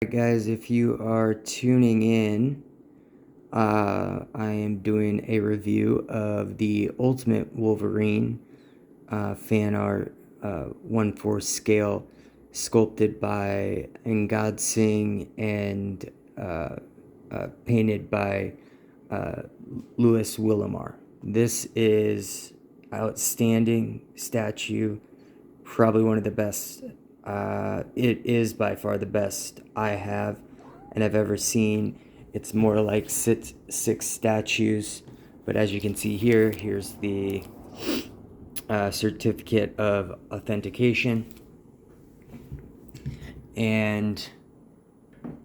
Guys, if you are tuning in, I am doing a review of the Ultimate Wolverine fan art 1/4 scale sculpted by Angad Singh and painted by Villamar. This is outstanding statue, probably one of the best. It is by far the best I have and I've ever seen. It's more like six statues, but as you can see here, here's the certificate of authentication, and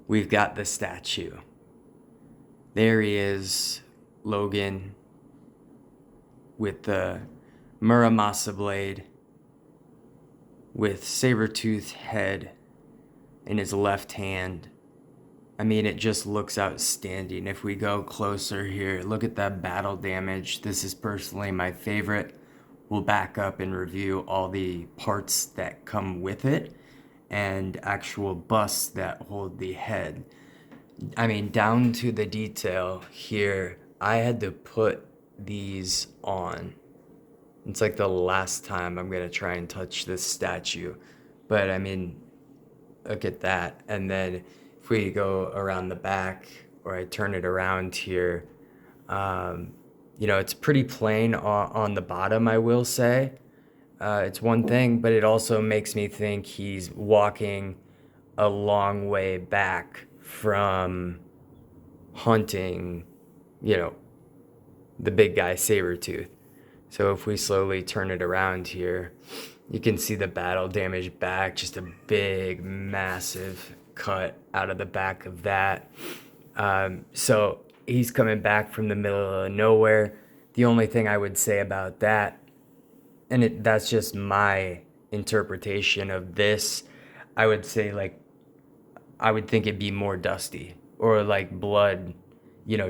we've got the statue. There he is, Logan, with the Muramasa blade, with saber-toothed head in his left hand. I mean, it just looks outstanding. If we go closer here, look at that battle damage. This is personally my favorite. We'll back up and review all the parts that come with it and actual busts that hold the head. I mean, down to the detail here. I had to put these on. It's like the last time I'm gonna try and touch this statue. But I mean, look at that. And then if we go around the back, or I turn it around here, it's pretty plain on the bottom, I will say. It's one thing, but it also makes me think he's walking a long way back from hunting, the big guy Sabretooth. So if we slowly turn it around here, you can see the battle damage back, just a big, massive cut out of the back of that. So he's coming back from the middle of nowhere. The only thing I would say about that, and that's just my interpretation of this, I would say, I would think it'd be more dusty, or like blood,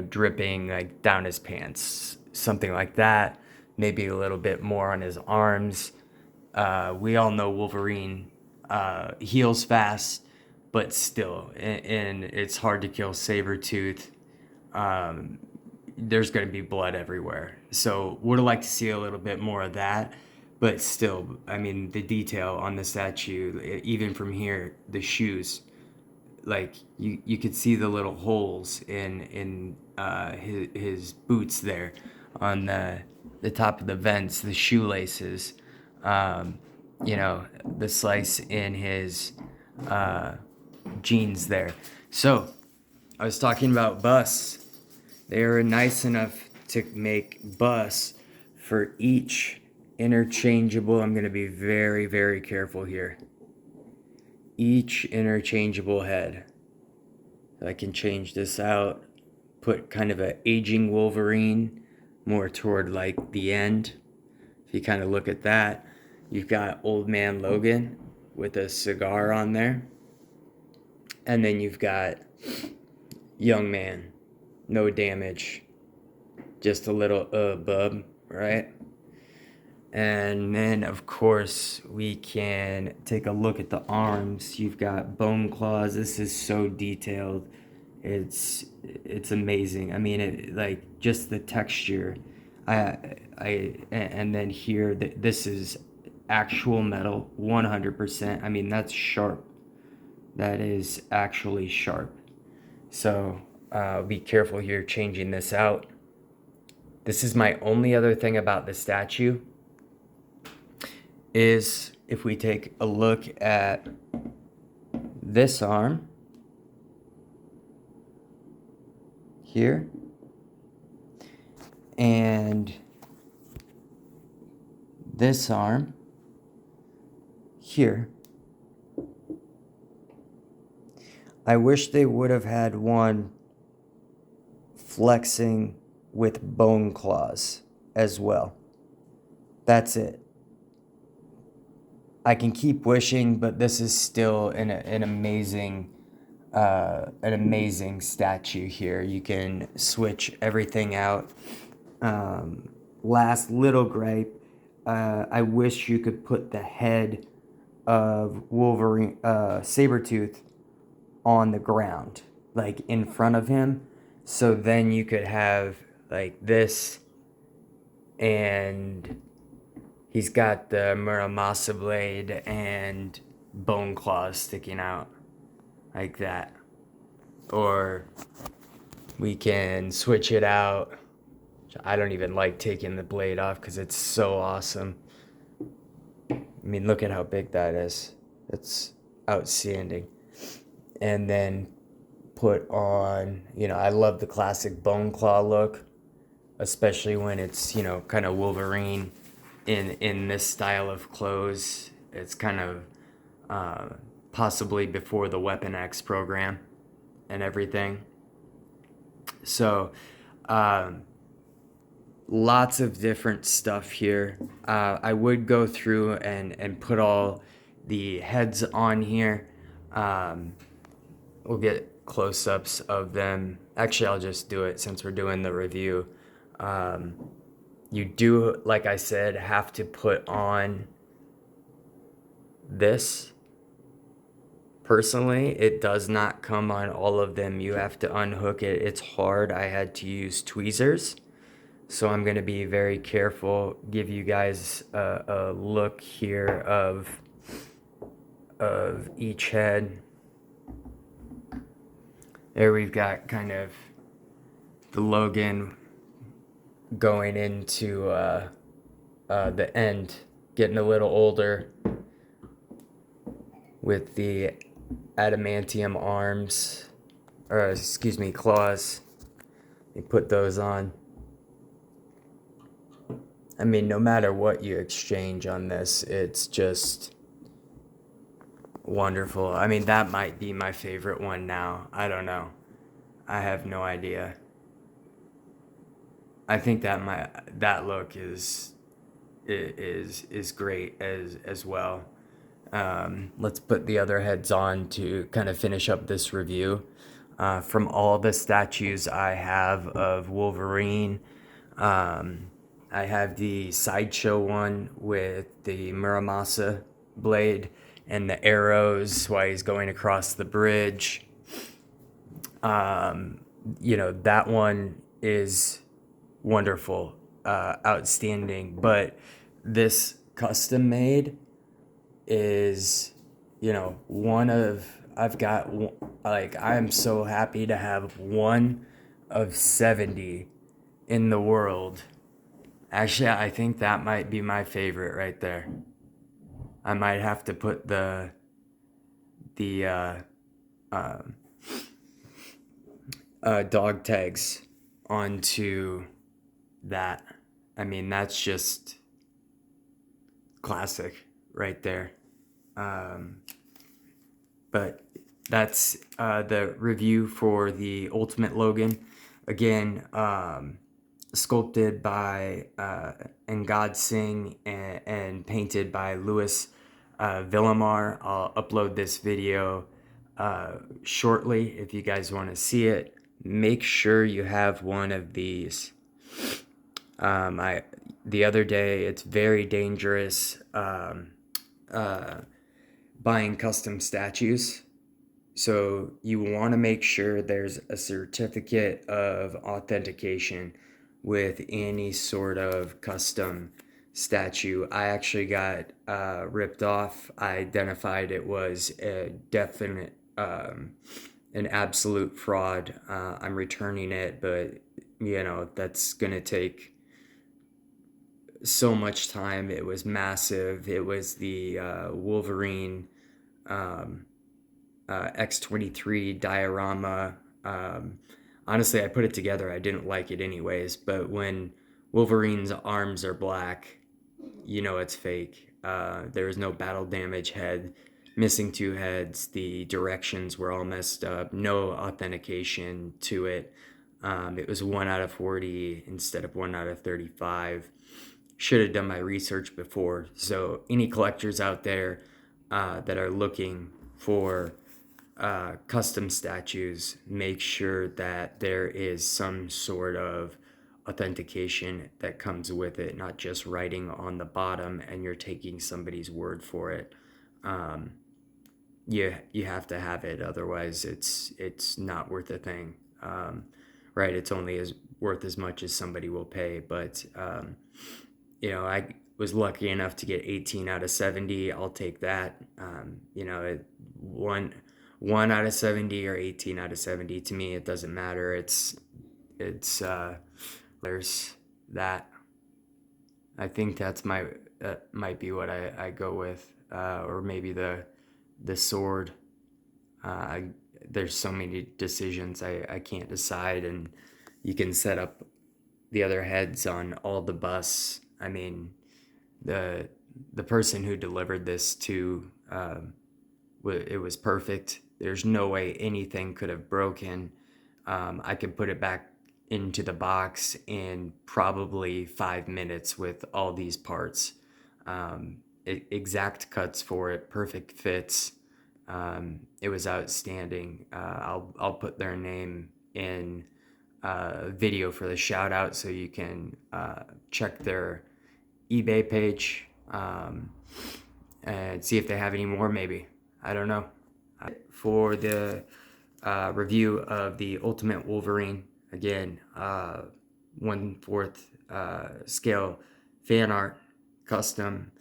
dripping like down his pants, something like that. Maybe a little bit more on his arms. We all know Wolverine heals fast, but still, and it's hard to kill Sabretooth. There's going to be blood everywhere. So would have liked to see a little bit more of that, but still, I mean, the detail on the statue, even from here, the shoes, like you could see the little holes in his boots there on the top of the vents, the shoelaces, the slice in his jeans there. So I was talking about busts. They were nice enough to make busts for each interchangeable. I'm going to be very, very careful here. Each interchangeable head. I can change this out, put kind of an aging Wolverine more toward like the end. If you kind of look at that, you've got Old Man Logan with a cigar on there. And then you've got Young Man, no damage, just a little bub, right? And then, of course, we can take a look at the arms. You've got bone claws. This is so detailed. It's amazing. I mean, like just the texture. And then here, this is actual metal, 100%. I mean, that's sharp. That is actually sharp. So be careful here changing this out. This is my only other thing about the statue, is if we take a look at this arm here and this arm here, I wish they would have had one flexing with bone claws as well. That's it. I can keep wishing, but this is still an amazing statue here. You can switch everything out. Last little gripe, I wish you could put the head of Wolverine, Sabretooth on the ground, like in front of him. So then you could have like this, and he's got the Muramasa blade and bone claws sticking out like that. Or we can switch it out. I don't even like taking the blade off because it's so awesome. I mean, look at how big that is. It's outstanding. And then put on, I love the classic bone claw look, especially when it's, kind of Wolverine in this style of clothes. It's kind of possibly before the Weapon X program and everything. So, lots of different stuff here. I would go through and put all the heads on here. We'll get close-ups of them. Actually, I'll just do it since we're doing the review. You do, like I said, have to put on this. Personally, it does not come on all of them. You have to unhook it. It's hard. I had to use tweezers. So I'm going to be very careful, give you guys a look here of each head. There we've got kind of the Logan going into the end, getting a little older with the adamantium arms, or excuse me, claws. You put those on. I mean, no matter what you exchange on this, it's just wonderful. I mean, that might be my favorite one now. I don't know. I have no idea. I think that look is great as well. Let's put the other heads on to kind of finish up this review. From all the statues I have of Wolverine, I have the sideshow one with the Muramasa blade and the arrows while he's going across the bridge. That one is wonderful, outstanding. But this custom made is, I am so happy to have one of 70 in the world. Actually, I think that might be my favorite right there. I might have to put the dog tags onto that. I mean, that's just classic right there. But that's the review for the Ultimate Logan. Again, sculpted by Angad Singh and painted by Louis Villamar. I'll upload this video shortly if you guys want to see it. Make sure you have one of these. The other day, it's very dangerous buying custom statues. So you want to make sure there's a certificate of authentication with any sort of custom statue. I actually got ripped off. I identified it was a definite, an absolute fraud. I'm returning it, but that's gonna take so much time. It was massive. It was the Wolverine X23 diorama. Honestly, I put it together. I didn't like it anyways, but when Wolverine's arms are black, it's fake. There was no battle damage head, missing two heads. The directions were all messed up. No authentication to it. It was 1 out of 40 instead of 1 out of 35. Should have done my research before. So any collectors out there that are looking for custom statues, make sure that there is some sort of authentication that comes with it, not just writing on the bottom and you're taking somebody's word for it. you have to have it, otherwise it's not worth a thing. Right, it's only as worth as much as somebody will pay. But I was lucky enough to get 18 out of 70. I'll take that. One out of 70 or 18 out of 70, to me it doesn't matter. It's there's that. I think that's might be what I go with, or maybe the sword. There's so many decisions I can't decide, and you can set up the other heads on all the busts. I mean, the person who delivered this to, it was perfect. There's no way anything could have broken. I could put it back into the box in probably 5 minutes with all these parts. Exact cuts for it, perfect fits. It was outstanding. I'll put their name in video for the shout out, so you can check their eBay page, and see if they have any more, maybe. I don't know. For the review of the Ultimate Wolverine, again, 1/4 scale fan art, custom.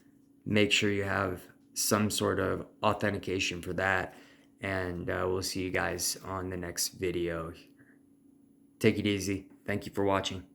Make sure you have some sort of authentication for that, and we'll see you guys on the next video. Take it easy. Thank you for watching.